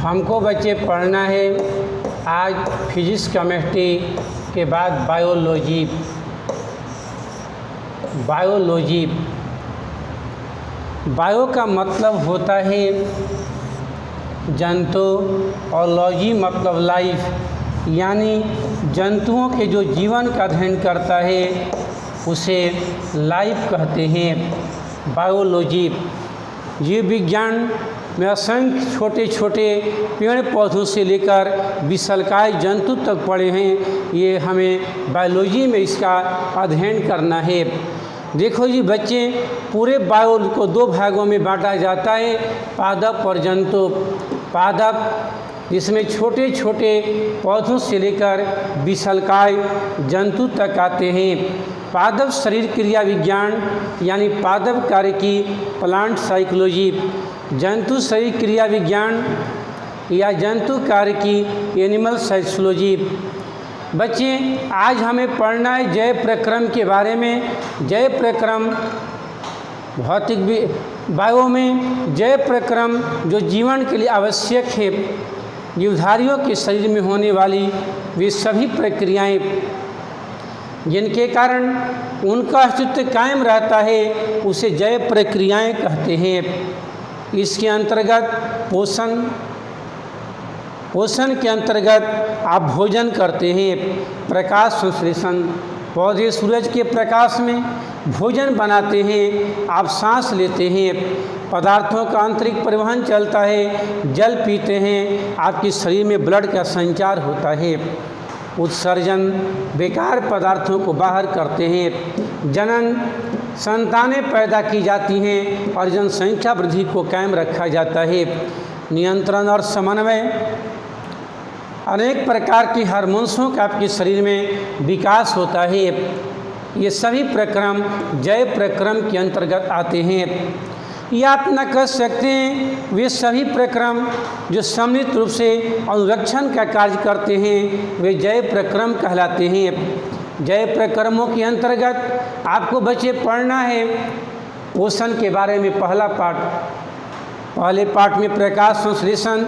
हमको बच्चे पढ़ना है आज फिजिक्स केमिस्ट्री के बाद बायोलॉजी। बायो का मतलब होता है जंतु और लॉजी मतलब लाइफ, यानी जंतुओं के जो जीवन का अध्ययन करता है उसे लाइफ कहते हैं। बायोलॉजी जीव विज्ञान में असंख्य छोटे छोटे पेड़ पौधों से लेकर विशालकाय जंतु तक पड़े हैं। ये हमें बायोलॉजी में इसका अध्ययन करना है। देखो जी बच्चे, पूरे बायो को दो भागों में बांटा जाता है, पादप और जंतु। पादप जिसमें छोटे छोटे पौधों से लेकर विशालकाय जंतु तक आते हैं। पादप शरीर क्रिया विज्ञान यानी पादप कार्य की प्लांट साइकोलॉजी। जंतु शरीर क्रिया विज्ञान या जंतु कार्य की एनिमल साइकोलॉजी। बच्चे आज हमें पढ़ना है जैव प्रक्रम के बारे में। जैव प्रक्रम भौतिक बायो में जैव प्रक्रम जो जीवन के लिए आवश्यक है, जीवधारियों के शरीर में होने वाली वे सभी प्रक्रियाएं जिनके कारण उनका अस्तित्व कायम रहता है उसे जैव प्रक्रियाएं कहते हैं। इसके अंतर्गत पोषण के अंतर्गत आप भोजन करते हैं। प्रकाश संश्लेषण, पौधे सूरज के प्रकाश में भोजन बनाते हैं। आप सांस लेते हैं, पदार्थों का आंतरिक परिवहन चलता है, जल पीते हैं, आपके शरीर में ब्लड का संचार होता है। उत्सर्जन, बेकार पदार्थों को बाहर करते हैं। जनन, संतानें पैदा की जाती हैं और जनसंख्या वृद्धि को कायम रखा जाता है। नियंत्रण और समन्वय, अनेक प्रकार के हार्मोन्सों का आपके शरीर में विकास होता है। ये सभी प्रक्रम जैव प्रक्रम के अंतर्गत आते हैं। या आप न कह सकते हैं वे सभी प्रक्रम जो सम्मिलित रूप से अनुरक्षण का कार्य करते हैं वे जैव प्रक्रम कहलाते हैं। जैव प्रक्रमों के अंतर्गत आपको बच्चे पढ़ना है पोषण के बारे में। पहले पाठ में प्रकाश संश्लेषण,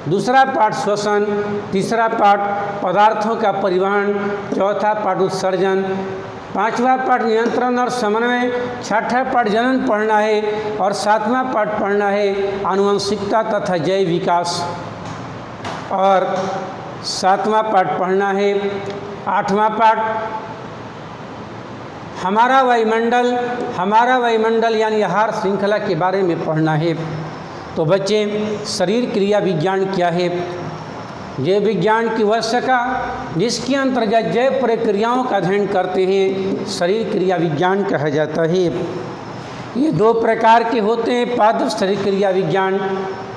दूसरा पाठ श्वसन, तीसरा पाठ पदार्थों का परिवहन, चौथा पाठ उत्सर्जन, पांचवा पाठ नियंत्रण और समन्वय, छठा पाठ जनन पढ़ना है और सातवां पाठ पढ़ना है आनुवंशिकता तथा जैव विकास, और सातवां पाठ पढ़ना है, आठवां पाठ हमारा वायुमंडल यानी आहार श्रृंखला के बारे में पढ़ना है। तो बच्चे, शरीर क्रिया विज्ञान क्या है? जैव विज्ञान की वह शाखा जिसके अंतर्गत जैव प्रक्रियाओं का अध्ययन करते हैं शरीर क्रिया विज्ञान कहा जाता है। ये दो प्रकार के होते हैं, पादप शरीर क्रिया विज्ञान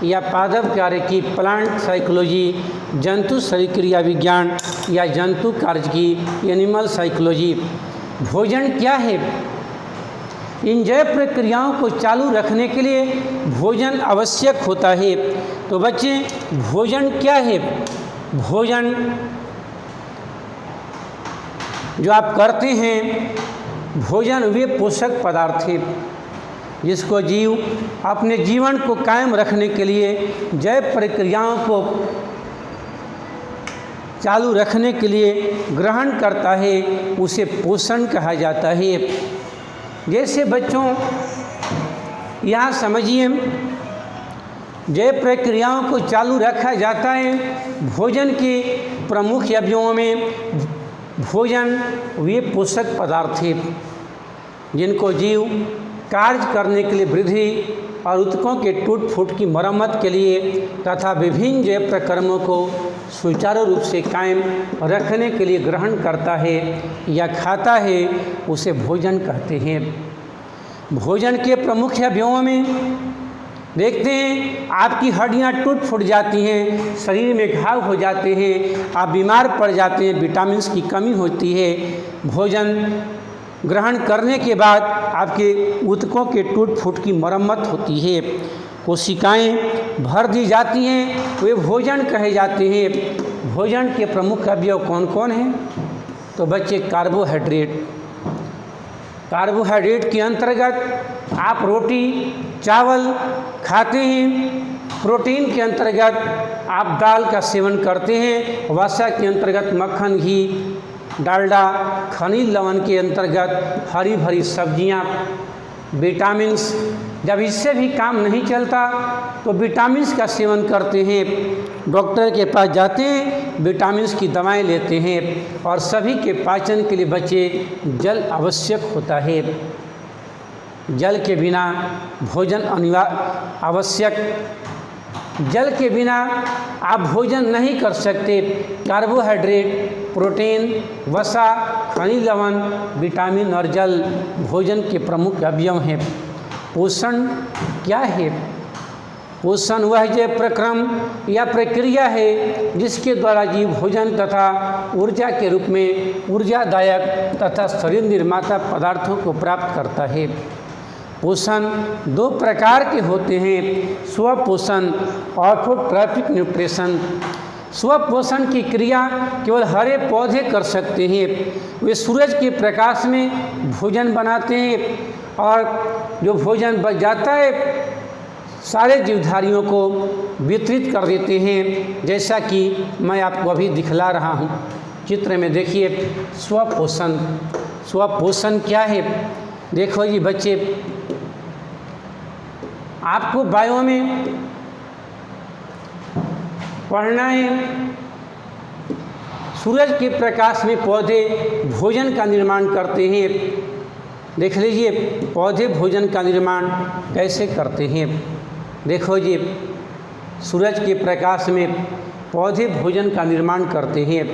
या पादप कार्य की प्लांट साइकोलॉजी, जंतु शरीर क्रिया विज्ञान या जंतु कार्य की एनिमल साइकोलॉजी। भोजन क्या है? इन जैव प्रक्रियाओं को चालू रखने के लिए भोजन आवश्यक होता है। तो बच्चे, भोजन क्या है? भोजन जो आप करते हैं, भोजन वे पोषक पदार्थ है जिसको जीव अपने जीवन को कायम रखने के लिए जैव प्रक्रियाओं को चालू रखने के लिए ग्रहण करता है, उसे पोषण कहा जाता है। जैसे बच्चों यहाँ समझिए, जैव प्रक्रियाओं को चालू रखा जाता है भोजन के प्रमुख अवयवों में। भोजन वे पोषक पदार्थ हैं जिनको जीव कार्य करने के लिए वृद्धि और ऊतकों के टूट फूट की मरम्मत के लिए तथा विभिन्न जैव प्रक्रमों को सुचारू रूप से कायम रखने के लिए ग्रहण करता है या खाता है, उसे भोजन कहते हैं। भोजन के प्रमुख अवयवों में देखते हैं, आपकी हड्डियां टूट फूट जाती हैं, शरीर में घाव हो जाते हैं, आप बीमार पड़ जाते हैं, विटामिन की कमी होती है। भोजन ग्रहण करने के बाद आपके ऊतकों के टूट फूट की मरम्मत होती है, कोशिकाएं भर दी जाती हैं, वे भोजन कहे जाते हैं। भोजन के प्रमुख अवयव कौन कौन हैं? तो बच्चे, कार्बोहाइड्रेट के अंतर्गत आप रोटी चावल खाते हैं, प्रोटीन के अंतर्गत आप दाल का सेवन करते हैं, वसा के अंतर्गत मक्खन, घी, डालडा, खनिज लवण के अंतर्गत हरी भरी सब्जियां, विटामिन्स। जब इससे भी काम नहीं चलता तो विटामिन्स का सेवन करते हैं, डॉक्टर के पास जाते हैं, विटामिन्स की दवाएं लेते हैं। और सभी के पाचन के लिए बच्चे जल आवश्यक होता है। जल के बिना भोजन आवश्यक। जल के बिना आप भोजन नहीं कर सकते। कार्बोहाइड्रेट, प्रोटीन, वसा, खनिज लवण, विटामिन और जल भोजन के प्रमुख अवयव हैं। पोषण क्या है? पोषण वह जो प्रक्रम या प्रक्रिया है जिसके द्वारा जीव भोजन तथा ऊर्जा के रूप में ऊर्जादायक तथा शरीर निर्माता पदार्थों को प्राप्त करता है। पोषण दो प्रकार के होते हैं, स्वपोषण, ऑटोट्रॉफिक न्यूट्रिशन। स्वपोषण की क्रिया केवल हरे पौधे कर सकते हैं। वे सूरज के प्रकाश में भोजन बनाते हैं और जो भोजन बच जाता है सारे जीवधारियों को वितरित कर देते हैं, जैसा कि मैं आपको अभी दिखला रहा हूँ। चित्र में देखिए स्वपोषण। स्वपोषण क्या है? देखो जी बच्चे, आपको बायो में पढ़ना है। सूरज के प्रकाश में पौधे भोजन का निर्माण करते हैं। देख लीजिए पौधे भोजन का निर्माण कैसे करते हैं। देखो जी, सूरज के प्रकाश में पौधे भोजन का निर्माण करते हैं।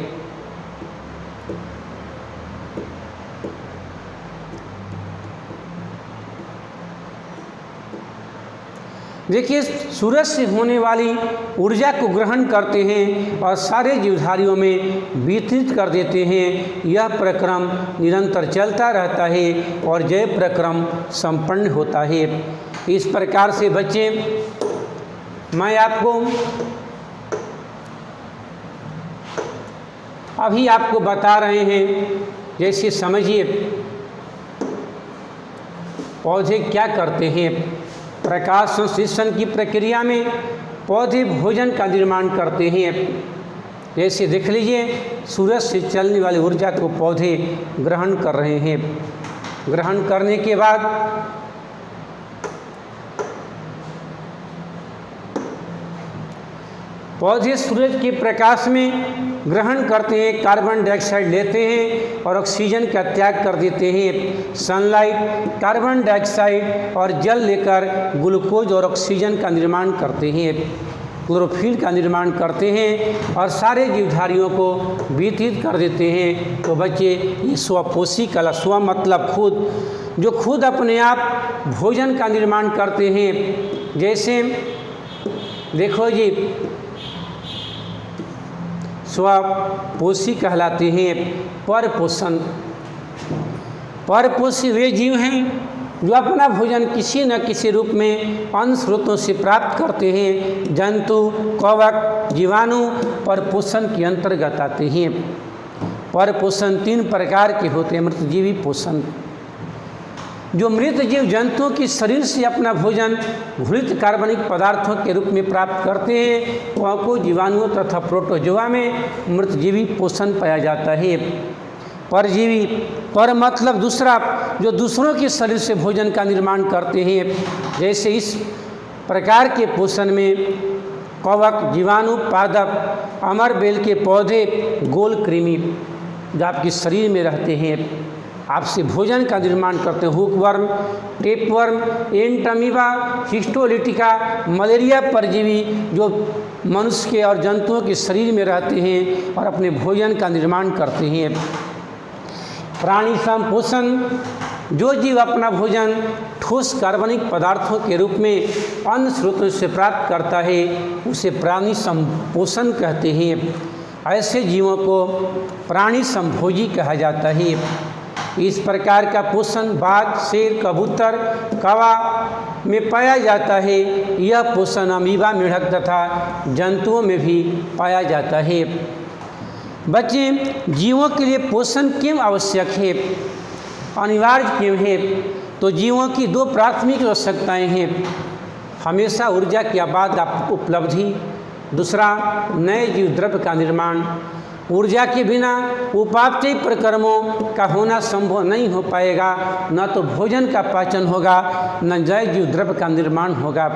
देखिए, सूरज से होने वाली ऊर्जा को ग्रहण करते हैं और सारे जीवधारियों में वितरित कर देते हैं। यह प्रक्रम निरंतर चलता रहता है और जय प्रक्रम संपन्न होता है। इस प्रकार से बच्चे, मैं आपको अभी आपको बता रहे हैं, जैसे समझिए पौधे क्या करते हैं। प्रकाश संश्लेषण की प्रक्रिया में पौधे भोजन का निर्माण करते हैं। जैसे देख लीजिए, सूरज से चलने वाली ऊर्जा को पौधे ग्रहण कर रहे हैं। ग्रहण करने के बाद पौधे सूरज के प्रकाश में ग्रहण करते हैं, कार्बन डाइऑक्साइड लेते हैं और ऑक्सीजन का त्याग कर देते हैं। सनलाइट कार्बन डाइऑक्साइड और जल लेकर ग्लूकोज और ऑक्सीजन का निर्माण करते हैं, क्लोरोफिल का निर्माण करते हैं और सारे जीवधारियों को वितरित कर देते हैं। तो बच्चे, ये स्वपोषी कला, स्व मतलब खुद, जो खुद अपने आप भोजन का निर्माण करते हैं। जैसे देखो जी, स्वपोषी कहलाते हैं। परपोषण, परपोषी वे जीव हैं जो अपना भोजन किसी न किसी रूप में अन्य स्रोतों से प्राप्त करते हैं। जंतु, कवक, जीवाणु परपोषण के अंतर्गत आते हैं। परपोषण तीन प्रकार के होते हैं। मृतजीवी पोषण, जो मृत जीव जंतुओं की शरीर से अपना भोजन घुलित कार्बनिक पदार्थों के रूप में प्राप्त करते हैं, वह को जीवाणुओं तथा प्रोटोजोआ में मृतजीवी पोषण पाया जाता है। परजीवी, पर मतलब दूसरा, जो दूसरों के शरीर से भोजन का निर्माण करते हैं। जैसे इस प्रकार के पोषण में कवक, जीवाणु, पादप, अमर बेल के पौधे, गोल कृमि जो आपके शरीर में रहते हैं, आपसे भोजन का निर्माण करते हैं। Hookworm, tapeworm, Entamoeba, histolytica, malaria परजीवी जो मनुष्य के और जंतुओं के शरीर में रहते हैं और अपने भोजन का निर्माण करते हैं। प्राणी संपोषण, जो जीव अपना भोजन ठोस कार्बनिक पदार्थों के रूप में अन्य स्रोतों से प्राप्त करता है, उसे प्राणी संपोषण कहते हैं। ऐसे जीवों को प्राणी संभोजी कहा जाता है। इस प्रकार का पोषण बाघ, शेर, कबूतर, कौवा में पाया जाता है। यह पोषण अमीबा, मेढक तथा जंतुओं में भी पाया जाता है। बच्चे, जीवों के लिए पोषण क्यों आवश्यक है, अनिवार्य क्यों है? तो जीवों की दो प्राथमिक आवश्यकताएं हैं। हमेशा ऊर्जा की अबाध उपलब्धि। दूसरा, नए जीव द्रव्य का निर्माण। ऊर्जा के बिना उपापचय प्रक्रमों का होना संभव नहीं हो पाएगा। न तो भोजन का पाचन होगा, न नए जीव द्रव्य का निर्माण होगा,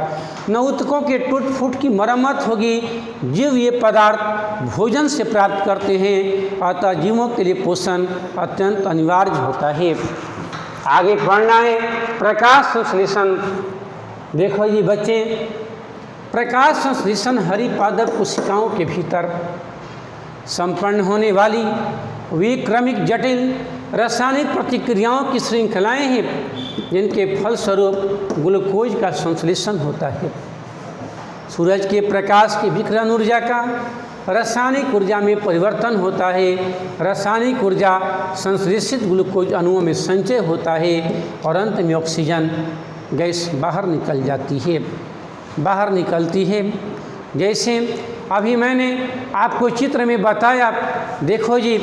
न ऊतकों के टूट फूट की मरम्मत होगी। जीव ये पदार्थ भोजन से प्राप्त करते हैं, अतः जीवों के लिए पोषण अत्यंत अनिवार्य होता है। आगे पढ़ना है प्रकाश संश्लेषण। देखो जी बच्चे, प्रकाश संश्लेषण हरिपादप कोशिकाओं के भीतर संपन्न होने वाली विक्रमिक जटिल रासायनिक प्रतिक्रियाओं की श्रृंखलाएं हैं, जिनके फलस्वरूप ग्लूकोज का संश्लेषण होता है। सूरज के प्रकाश की विकिरण ऊर्जा का रासायनिक ऊर्जा में परिवर्तन होता है। रासायनिक ऊर्जा संश्लेषित ग्लूकोज अणुओं में संचय होता है और अंत में ऑक्सीजन गैस बाहर निकल जाती है, बाहर निकलती है। जैसे अभी मैंने आपको चित्र में बताया, देखो जी,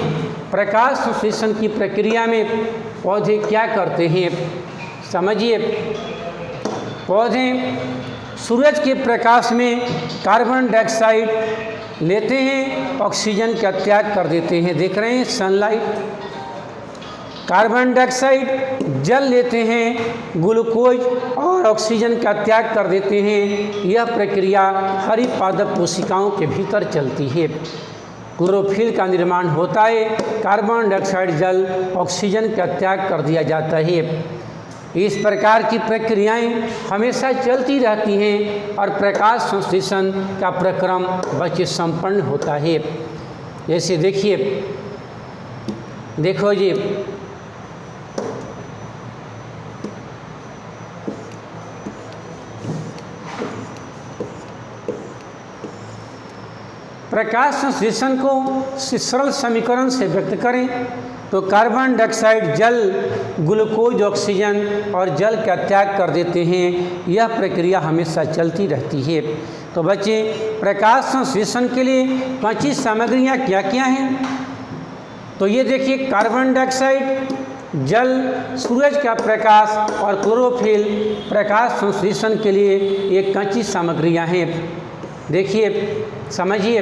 प्रकाश संश्लेषण की प्रक्रिया में पौधे क्या करते हैं, समझिए। पौधे सूरज के प्रकाश में कार्बन डाइऑक्साइड लेते हैं, ऑक्सीजन का त्याग कर देते हैं। देख रहे हैं सनलाइट। कार्बन डाइऑक्साइड जल लेते हैं, ग्लूकोज और ऑक्सीजन का त्याग कर देते हैं। यह प्रक्रिया हरिपादप कोशिकाओं के भीतर चलती है। क्लोरोफिल का निर्माण होता है, कार्बन डाइऑक्साइड जल ऑक्सीजन का त्याग कर दिया जाता है। इस प्रकार की प्रक्रियाएं हमेशा चलती रहती हैं और प्रकाश संश्लेषण का प्रक्रम बच्चे संपन्न होता है। जैसे देखिए, देखो जी, प्रकाश संश्लेषण को सरल समीकरण से व्यक्त करें तो कार्बन डाइऑक्साइड जल, ग्लूकोज, ऑक्सीजन और जल का त्याग कर देते हैं। यह प्रक्रिया हमेशा चलती रहती है। तो बच्चे, प्रकाश संश्लेषण के लिए 25 सामग्रियाँ क्या क्या हैं? तो ये देखिए, कार्बन डाइऑक्साइड, जल, सूरज का प्रकाश और क्लोरोफिल प्रकाश संश्लेषण के लिए ये 25 सामग्रियाँ हैं। देखिए, समझिए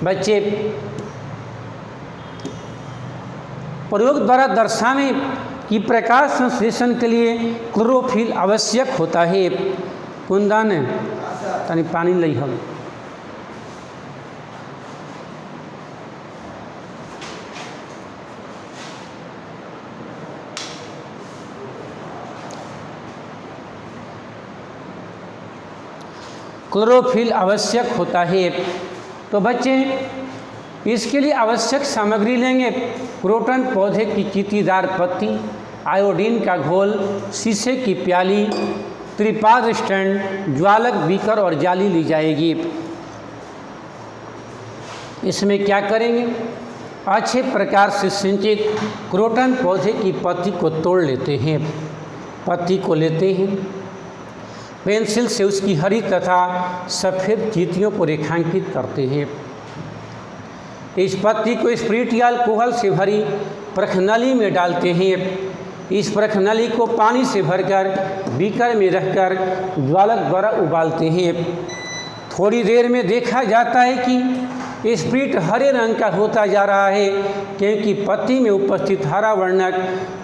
बच्चे, प्रयोग द्वारा दर्शावें कि प्रकाश संश्लेषण के लिए क्लोरोफिल आवश्यक होता है। कुंदन तनी पानी लई हम। क्लोरोफिल आवश्यक होता है। तो बच्चे, इसके लिए आवश्यक सामग्री लेंगे। क्रोटन पौधे की चींटीदार पत्ती, आयोडीन का घोल, शीशे की प्याली, त्रिपाद स्टैंड, ज्वालक बीकर और जाली ली जाएगी। इसमें क्या करेंगे? अच्छे प्रकार से सिंचित क्रोटन पौधे की पत्ती को तोड़ लेते हैं। पत्ती को लेते हैं, पेंसिल से उसकी हरी तथा सफ़ेद चींटियों को रेखांकित करते हैं। इस पत्ती को स्प्रिट या अल्कोहल से भरी प्रखनली में डालते हैं। इस प्रखनली को पानी से भरकर बीकर में रखकर ज्वालक द्वारा उबालते हैं। थोड़ी देर में देखा जाता है कि स्प्रिट हरे रंग का होता जा रहा है, क्योंकि पत्ती में उपस्थित हरा वर्णक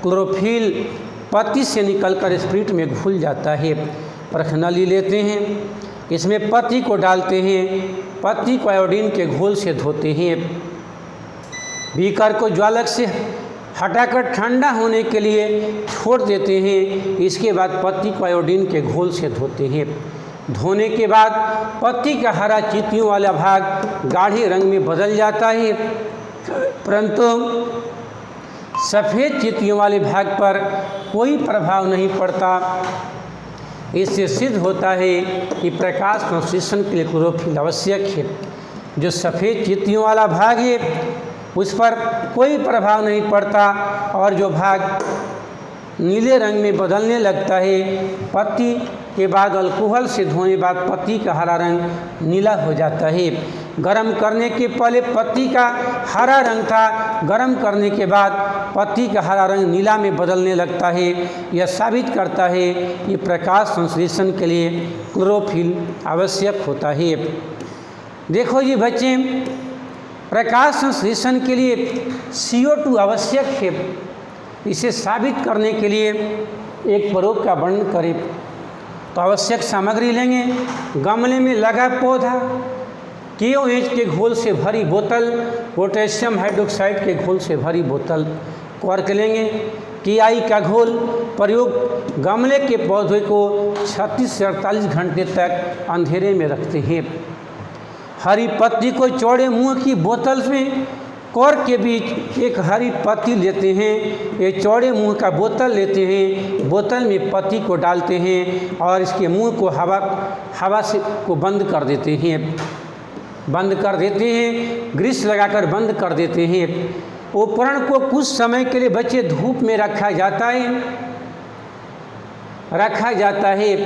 क्लोरोफिल पत्ती से निकलकर स्प्रिट में घुल जाता है। प्रखनली लेते हैं, इसमें पत्ती को डालते हैं, पत्ती को आयोडीन के घोल से धोते हैं। बीकर को ज्वालक से हटाकर ठंडा होने के लिए छोड़ देते हैं। इसके बाद पत्ती को आयोडीन के घोल से धोते हैं। धोने के बाद पत्ती का हरा चींटियों वाला भाग गाढ़े रंग में बदल जाता है, परंतु सफ़ेद चींटियों वाले भाग पर कोई प्रभाव नहीं पड़ता। इससे सिद्ध होता है कि प्रकाश संश्लेषण के लिए क्लोरोफिल आवश्यक है। जो सफ़ेद चींटियों वाला भाग है उस पर कोई प्रभाव नहीं पड़ता, और जो भाग नीले रंग में बदलने लगता है, पत्ती के बाद अल्कोहल से धोने बाद पत्ती का हरा रंग नीला हो जाता है। गरम करने के पहले पत्ती का हरा रंग था, गरम करने के बाद पत्ती का हरा रंग नीला में बदलने लगता है। यह साबित करता है कि प्रकाश संश्लेषण के लिए क्लोरोफिल आवश्यक होता है। देखो जी बच्चे, प्रकाश संश्लेषण के लिए CO2 आवश्यक है। इसे साबित करने के लिए एक प्रयोग का वर्णन करें तो आवश्यक सामग्री लेंगे। गमले में लगा पौधा, KOH के घोल से भरी बोतल, पोटेशियम हाइड्रोक्साइड के घोल से भरी बोतल, कॉर्क लेंगे, KI का घोल। प्रयोग गमले के पौधे को 36 से 48 घंटे तक अंधेरे में रखते हैं। हरी पत्ती को चौड़े मुंह की बोतल में कॉर्क के बीच एक हरी पत्ती लेते हैं। ये चौड़े मुंह का बोतल लेते हैं, बोतल में पत्ती को डालते हैं और इसके मुंह को हवा से को बंद कर देते हैं, ग्रीस लगाकर बंद कर देते हैं। उपकरण को कुछ समय के लिए बच्चे धूप में रखा जाता है।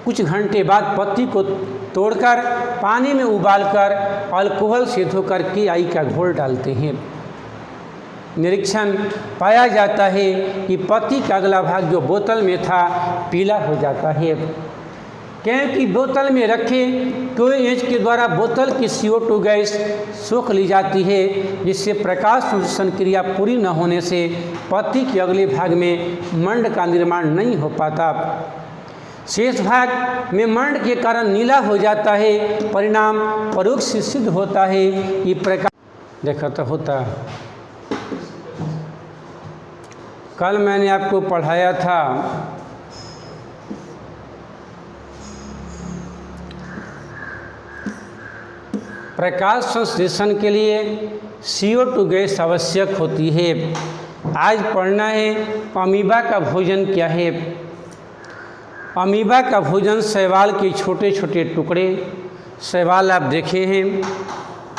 कुछ घंटे बाद पत्ती को तोड़कर पानी में उबालकर अल्कोहल से धोकर KI का घोल डालते हैं। निरीक्षण पाया जाता है कि पत्ती का अगला भाग जो बोतल में था पीला हो जाता है, क्योंकि बोतल में रखे KOH के द्वारा बोतल की CO2 गैस सोख ली जाती है, जिससे प्रकाश संश्लेषण क्रिया पूरी न होने से पत्ती के अगले भाग में मंड का निर्माण नहीं हो पाता। शेष भाग में मंड के कारण नीला हो जाता है। परिणाम प्रयोग से सिद्ध होता है कि प्रकाश देखा तो होता। कल मैंने आपको पढ़ाया था प्रकाश संश्लेषण के लिए CO2 गैस आवश्यक होती है। आज पढ़ना है अमीबा का भोजन क्या है। अमीबा का भोजन शैवाल के छोटे छोटे टुकड़े। शैवाल आप देखे हैं,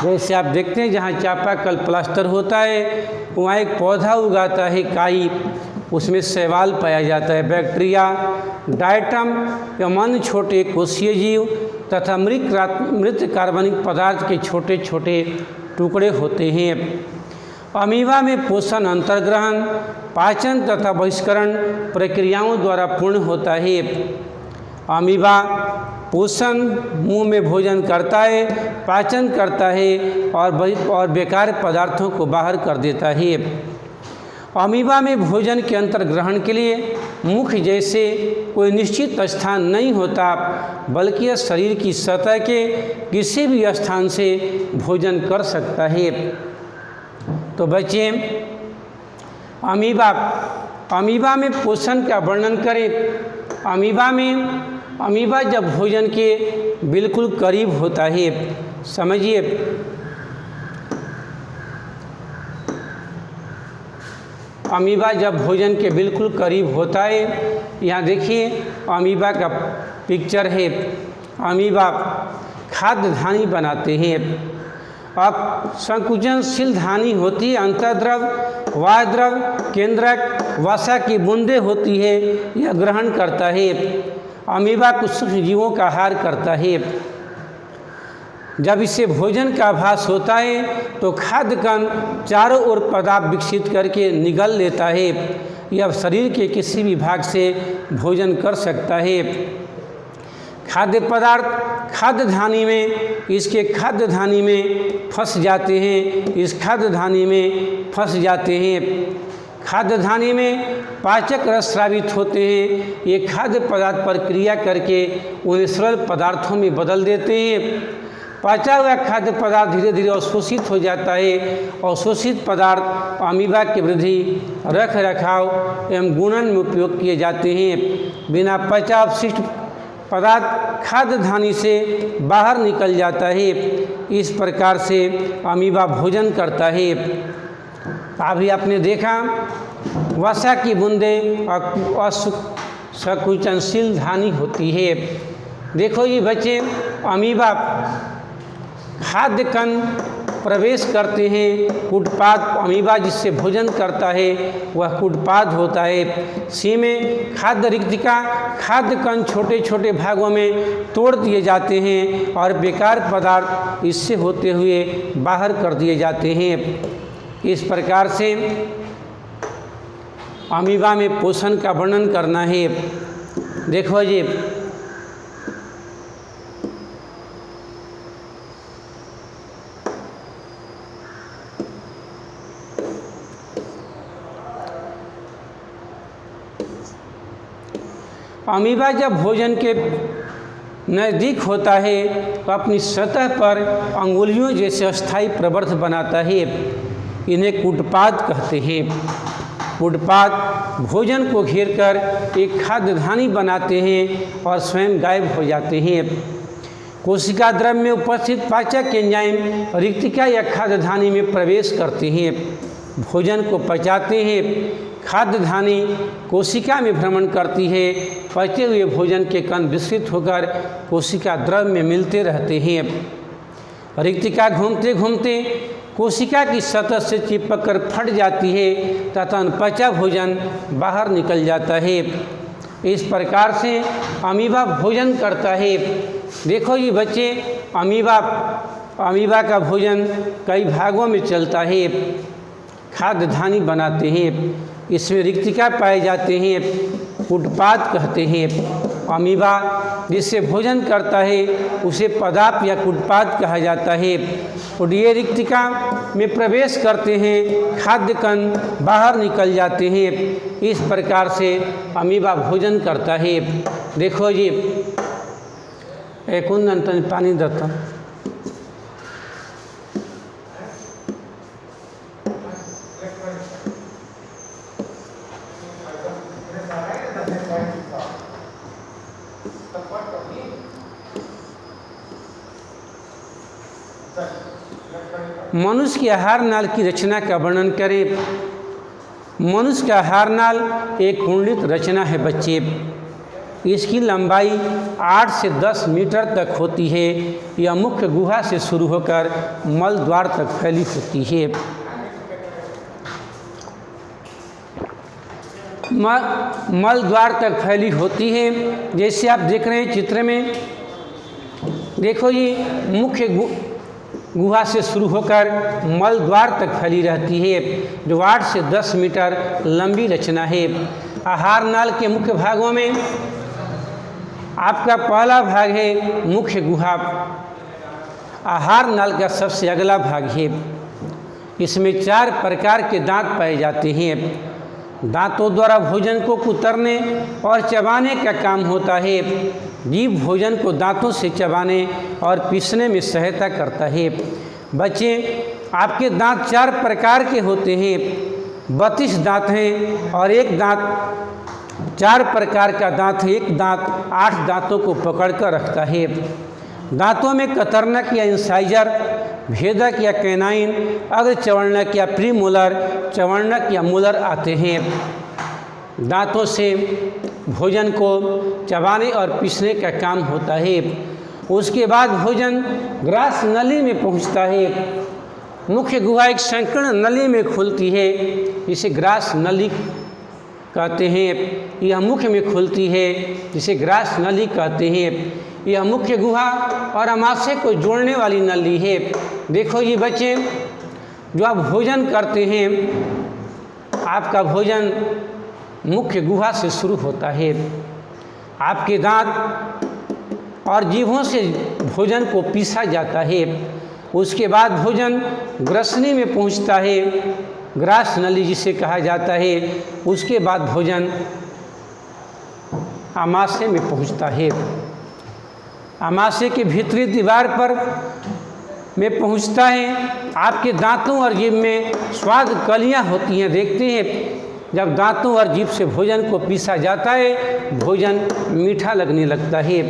जैसे आप देखते हैं जहाँ चापाकल प्लास्टर होता है वहाँ एक पौधा उगाता है काई, उसमें शैवाल पाया जाता है। बैक्टीरिया, डायटम एवं अन्य छोटे कोशीय जीव तथा मृत कार्बनिक पदार्थ के छोटे छोटे टुकड़े होते हैं। अमीबा में पोषण अंतर्ग्रहण, पाचन तथा बहिष्करण प्रक्रियाओं द्वारा पूर्ण होता है। अमीबा पोषण मुंह में भोजन करता है, पाचन करता है और बेकार पदार्थों को बाहर कर देता है। अमीबा में भोजन के अंतर्ग्रहण के लिए मुख जैसे कोई निश्चित स्थान नहीं होता, बल्कि यह शरीर की सतह के किसी भी स्थान से भोजन कर सकता है। तो बच्चे, अमीबा में पोषण का वर्णन करें। अमीबा जब भोजन के बिल्कुल करीब होता है, समझिए अमीबा जब भोजन के बिल्कुल करीब होता है, यहाँ देखिए अमीबा का पिक्चर है। अमीबा खाद्य धानी बनाते हैं। अब संकुचनशील धानी होती है, अंतर्द्रव, वायुद्रव, केंद्रक, वसा की बूंदें होती है, यह ग्रहण करता है। अमीबा कुछ सूक्ष्म जीवों का आहार करता है। जब इसे भोजन का आभास होता है तो खाद्य कण चारों ओर पदार्थ विकसित करके निगल लेता है। यह शरीर के किसी भी भाग से भोजन कर सकता है। खाद्य पदार्थ खाद्य धानी में, इसके खाद्य धानी में फंस जाते हैं, इस खाद्य धानी में फंस जाते हैं। खाद्य धानी में पाचक रस स्रावित होते हैं, ये खाद्य पदार्थ पर क्रिया करके उन्हें सरल पदार्थों में बदल देते हैं। पचा हुआ खाद्य पदार्थ धीरे धीरे अवशोषित हो जाता है। अवशोषित पदार्थ अमीबा की वृद्धि, रख रखाव एवं गुणन में उपयोग किए जाते हैं। बिना पचा अवशिष्ट पदार्थ खाद्य धानी से बाहर निकल जाता है। इस प्रकार से अमीबा भोजन करता है। अभी आपने देखा वसा की बूंदें असंकुचनशील धानी होती है। देखो ये बच्चे, अमीबा खाद्य कण प्रवेश करते हैं। कुटपाद अमीबा जिससे भोजन करता है वह कुटपाद होता है। सी में खाद्य रिक्तिका, खाद्य कण छोटे छोटे भागों में तोड़ दिए जाते हैं और बेकार पदार्थ इससे होते हुए बाहर कर दिए जाते हैं। इस प्रकार से अमीबा में पोषण का वर्णन करना है। देखो जी, अमीबा जब भोजन के नज़दीक होता है तो अपनी सतह पर अंगुलियों जैसे अस्थायी प्रवर्त बनाता है। इन्हें कुटपाद कहते हैं। कुटपाद भोजन को घेरकर एक खाद्यधानी बनाते हैं और स्वयं गायब हो जाते हैं। कोशिका द्रव में उपस्थित पाचक एंजाइम रिक्तिका या खाद्यधानी में प्रवेश करते हैं, भोजन को पचाते हैं। खाद्यधानी कोशिका में भ्रमण करती है। पचे हुए भोजन के कण विस्तृत होकर कोशिका द्रव में मिलते रहते हैं। रिक्तिका घूमते घूमते कोशिका की सतह से चिपक कर फट जाती है तथा पचा भोजन बाहर निकल जाता है। इस प्रकार से अमीबा भोजन करता है। देखो ये बच्चे, अमीबा का भोजन कई भागों में चलता है। खाद्यधानी बनाते हैं, इसमें रिक्तिका पाए जाते हैं, कुटपाद कहते हैं। अमीबा जिससे भोजन करता है उसे पदाप या कुटपाद कहा जाता है। और ये रिक्तिका में प्रवेश करते हैं, खाद्य कण बाहर निकल जाते हैं। इस प्रकार से अमीबा भोजन करता है। देखो जी, एक कुंदन पानी देता। मनुष्य की आहार नाल की रचना का वर्णन करें। मनुष्य का आहार नाल एक कुंडलित रचना है बच्चे। इसकी लंबाई 8 से 10 मीटर तक होती है। यह मुख्य गुहा से शुरू होकर मल द्वार तक फैली होती है। मल द्वार तक फैली होती है। जैसे आप देख रहे हैं चित्र में, देखो ये मुख्य गुहा से शुरू होकर मल द्वार तक फैली रहती है, जो 8 से 10 मीटर लंबी रचना है। आहार नाल के मुख्य भागों में आपका पहला भाग है मुख्य गुहा। आहार नाल का सबसे अगला भाग है। इसमें 4 प्रकार के दांत पाए जाते हैं। दांतों द्वारा भोजन को कुतरने और चबाने का काम होता है। जीव भोजन को दांतों से चबाने और पीसने में सहायता करता है। बच्चे, आपके दांत 4 प्रकार के होते हैं। 32 दांत हैं और एक दांत 4 प्रकार का दांत है। एक दांत 8 दांतों को पकड़कर रखता है। दांतों में कतरनक या इंसाइजर, भेदक या कैनाइन, अग्र चवर्णक या प्रीमोलर, चवर्णक या मोलर आते हैं। दांतों से भोजन को चबाने और पीसने का काम होता है। उसके बाद भोजन ग्रास नली में पहुंचता है। मुख्य गुहा एक संकीर्ण नली में खुलती है, इसे ग्रास नली कहते हैं। यह मुख्य में खुलती है, जिसे ग्रास नली कहते हैं। यह मुख्य गुहा और अमाशय को जोड़ने वाली नली है। देखो ये बच्चे, जो आप भोजन करते हैं, आपका भोजन मुख्य गुहा से शुरू होता है। आपके दांत और जीभों से भोजन को पीसा जाता है। उसके बाद भोजन ग्रसनी में पहुंचता है, ग्रास नली जिसे कहा जाता है। उसके बाद भोजन आमाशय में पहुंचता है। आमाशय के भीतरी दीवार पर में पहुंचता है। आपके दांतों और जीभ में स्वाद कलियां होती हैं। देखते हैं, जब दांतों और जीभ से भोजन को पीसा जाता है, भोजन मीठा लगने लगता है।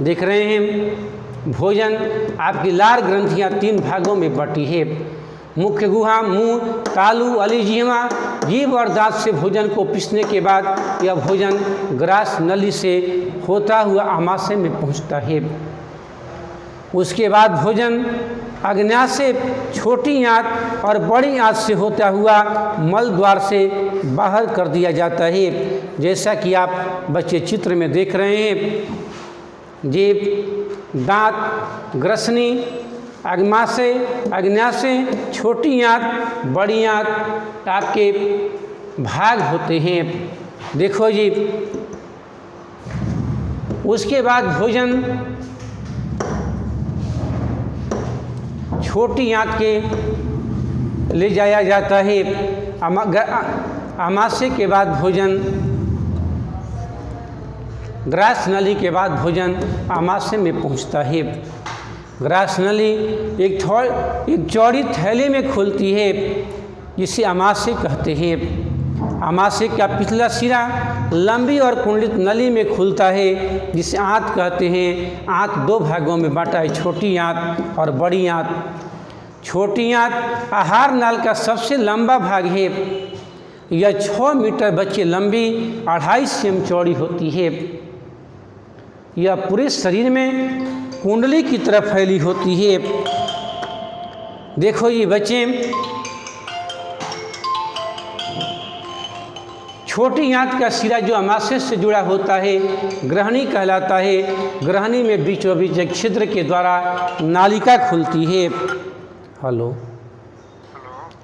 देख रहे हैं, भोजन आपकी लार ग्रंथियां 3 भागों में बटी है। मुख्य गुहा, मुंह, तालु, अलिजिह्वा, जीभ और दांत से भोजन को पीसने के बाद यह भोजन ग्रास नली से होता हुआ आमाशय में पहुंचता है। उसके बाद भोजन अग्न्याशय छोटी आंत और बड़ी आंत से होता हुआ मल द्वार से बाहर कर दिया जाता है। जैसा कि आप बच्चे चित्र में देख रहे हैं, जीभ, दांत, ग्रसनी, अग्न्याशय, छोटी आंत, बड़ी आंत आपके भाग होते हैं। देखो जी, उसके बाद भोजन छोटी आंत के ले जाया जाता है। आमाशय के बाद भोजन, ग्रास नली के बाद भोजन आमाशय में पहुंचता है। ग्रास नली एक चौड़ी थैली में खुलती है, जिसे आमाशय कहते हैं। आमाशय का पिछला सिरा लंबी और कुंडलित नली में खुलता है, जिसे आंत कहते हैं। आंत दो भागों में बांटा है, छोटी आंत और बड़ी आंत। छोटी आंत आहार नाल का सबसे लंबा भाग है। यह 6 मीटर बच्चे लंबी, 2.5 सेम चौड़ी होती है। यह पूरे शरीर में कुंडली की तरह फैली होती है। देखो ये बच्चे, छोटी आंत का सिरा जो आमाशय से जुड़ा होता है ग्रहणी कहलाता है। ग्रहणी में बीचों बीच एक छिद्र के द्वारा नालिका खुलती है। हेलो,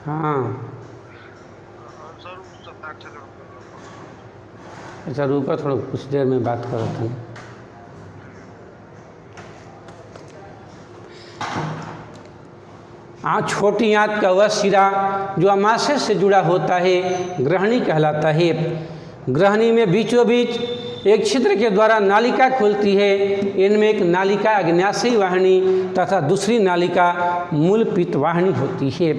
हाँ अच्छा रुको, थोड़ा कुछ देर में बात कर रहे थे। छोटी आंत का वह सिरा जो आमाशय से जुड़ा होता है ग्रहणी कहलाता है। ग्रहणी में बीचों बीच एक छिद्र के द्वारा नालिका खुलती है। इनमें एक नालिका अग्न्याशयी वाहिनी तथा दूसरी नालिका मूल पित्त वाहिनी होती है।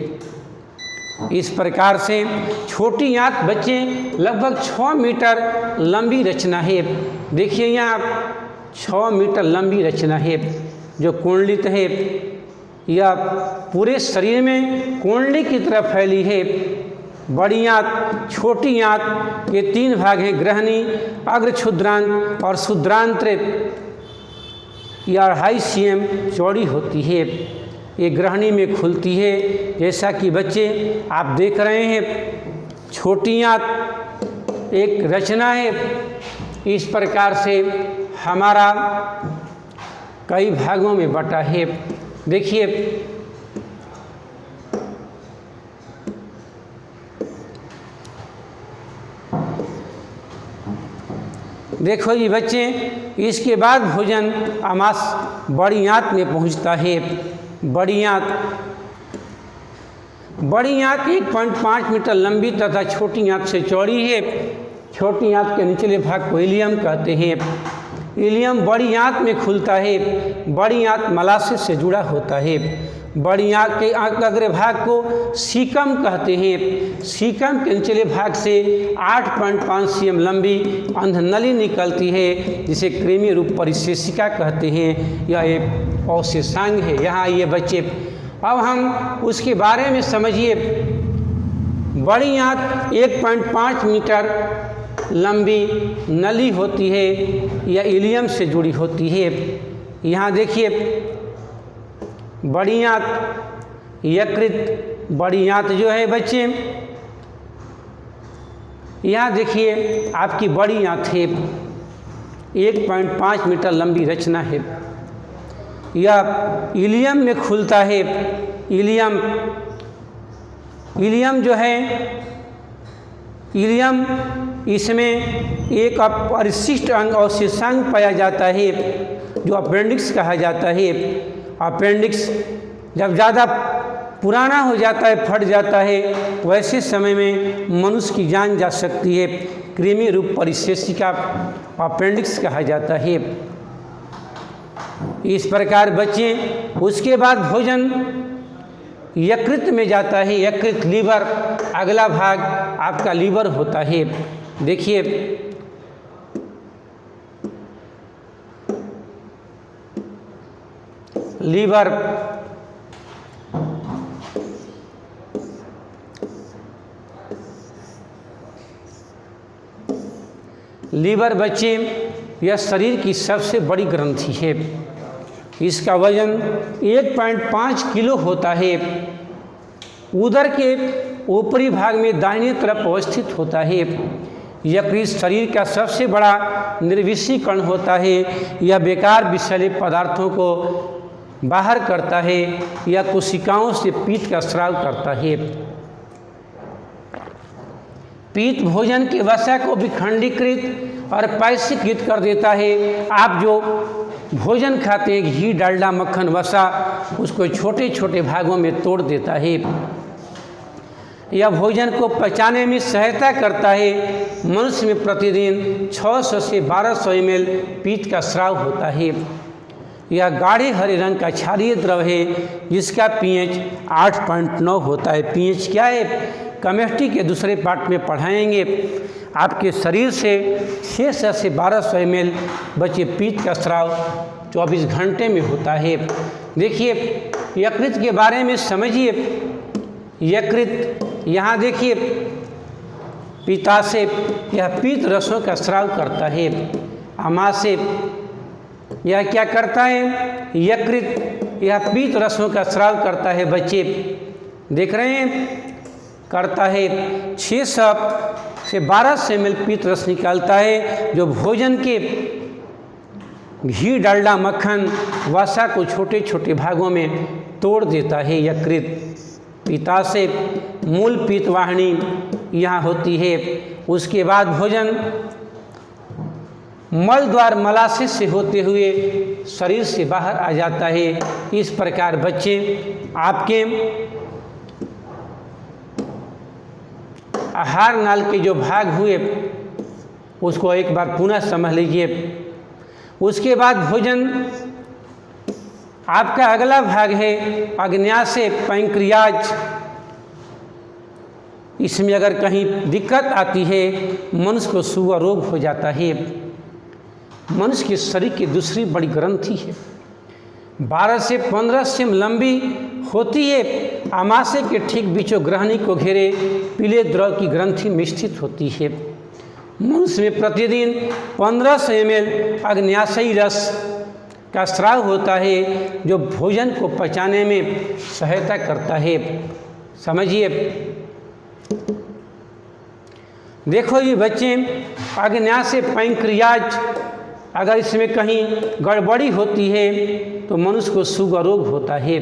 इस प्रकार से छोटी आंत बच्चे लगभग 6 मीटर लंबी रचना है। देखिए यहाँ 6 मीटर लंबी रचना है जो कुंडलित है। यह पूरे शरीर में कुंडली की तरह फैली है। बड़ी आंत, छोटी आंत के 3 भाग हैं, ग्रहणी, अग्र क्षुद्रांत और शुद्रांत्र। यह 2.5 सेम चौड़ी होती है। ये ग्रहणी में खुलती है। जैसा कि बच्चे आप देख रहे हैं, छोटी आंत एक रचना है। इस प्रकार से हमारा कई भागों में बटा है। देखिए, देखो ये बच्चे, इसके बाद भोजन बड़ी आंत में पहुंचता है। बड़ी आंत 1.5 मीटर लंबी तथा छोटी आंत से चौड़ी है। छोटी आंत के निचले भाग को इलियम कहते हैं। इलियम बड़ी आंत में खुलता है। बड़ी आंत मलाशय से जुड़ा होता है। बड़ी आंत के अग्र भाग को सीकम कहते हैं। सीकम के निचले भाग से 8.5 सीएम लंबी अंधनली निकलती है, जिसे कृमि रूप परिशेषिका कहते हैं। यह एक अवशेषांग है। यहाँ ये बच्चे, अब हम उसके बारे में समझिए। बड़ी आंत 1.5 मीटर लंबी नली होती है। यह इलियम से जुड़ी होती है। यहाँ देखिए, बड़ी आंत, यकृत बड़ी आंत जो है बच्चे, यहाँ देखिए आपकी बड़ी आंत है। 1.5 मीटर लंबी रचना है। यह इलियम में खुलता है। इलियम जो है, इलियम, इसमें एक परिशिष्ट अंग अवशेषांग पाया जाता है जो अपेंडिक्स कहा जाता है। अपेंडिक्स जब ज़्यादा पुराना हो जाता है, फट जाता है, वैसे समय में मनुष्य की जान जा सकती है। कृमि रूप परिशेषिका अपेंडिक्स कहा जाता है। इस प्रकार बच्चे, उसके बाद भोजन यकृत में जाता है। यकृत, लीवर, अगला भाग आपका लीवर होता है। देखिए, लीवर, लीवर बच्चे, यह शरीर की सबसे बड़ी ग्रंथि है। इसका वजन 1.5 किलो होता है। उदर के ऊपरी भाग में दाहिनी तरफ अवस्थित होता है। यकृत शरीर का सबसे बड़ा निर्विषीकरण होता है। यह बेकार विषैले पदार्थों को बाहर करता है या कोशिकाओं से पित्त का स्राव करता है। पित्त भोजन के वसा को विखंडीकृत और पैसिकृत कर देता है। आप जो भोजन खाते हैं, घी, डालडा, मक्खन, वसा, उसको छोटे छोटे भागों में तोड़ देता है। यह भोजन को पचाने में सहायता करता है। मनुष्य में प्रतिदिन 600 से 1200 ml पित्त का स्राव होता है। यह गाढ़े हरे रंग का क्षारीय द्रव है जिसका pH 8.9 होता है। pH क्या है, केमिस्ट्री के दूसरे पार्ट में पढ़ाएंगे। आपके शरीर से 600 से 1200 ml बचे पित्त का स्राव 24 घंटे में होता है। देखिए यकृत के बारे में समझिए। यकृत यहाँ देखिए, पित्ताशय यह पित्त रसों का स्राव करता है। आमाशय यह क्या करता है, यकृत यह पित्त रसों का स्राव करता है। बच्चे देख रहे हैं, करता है। 600 से 1200 ml पित्त रस निकालता है जो भोजन के घी, डालडा, मक्खन, वसा को छोटे छोटे भागों में तोड़ देता है। यकृत पित्ताशय मूल पित्त वाहिनी यहाँ होती है। उसके बाद भोजन मल द्वार मलाशय से होते हुए शरीर से बाहर आ जाता है। इस प्रकार बच्चे आपके आहार नाल के जो भाग हुए उसको एक बार पुनः समझ लीजिए। उसके बाद भोजन आपका अगला भाग है अग्न्याशय, पैंक्रियाज। इसमें अगर कहीं दिक्कत आती है मनुष्य को शुगर रोग हो जाता है। मनुष्य के शरीर की दूसरी बड़ी ग्रंथि है, 12 से 15 सेम लंबी होती है। आमाशय के ठीक बीचों ग्रहणी को घेरे पीले द्रव की ग्रंथि में स्थित होती है। मनुष्य में प्रतिदिन 1500 ml अग्न्याशयी रस का स्राव होता है जो भोजन को पचाने में सहायता करता है। समझिए, देखो ये बच्चे, अग्न्याशय, पैंक्रियाज अगर इसमें कहीं गड़बड़ी होती है तो मनुष्य को शुगर रोग होता है।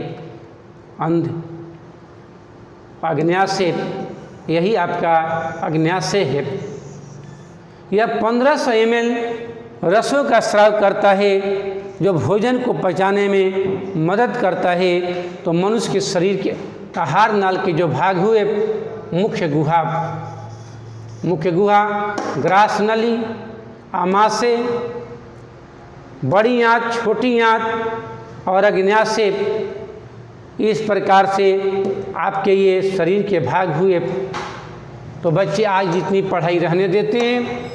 अंध अग्न्याशय, यही आपका अग्न्याशय है। यह 1500 ml रसों का स्राव करता है जो भोजन को पचाने में मदद करता है। तो मनुष्य के शरीर के आहार नाल के जो भाग हुए, मुख्य गुहा, ग्रास नली, आमाशय, बड़ी आंत, छोटी आंत और अग्न्याशय, इस प्रकार से आपके ये शरीर के भाग हुए। तो बच्चे आज जितनी पढ़ाई रहने देते हैं,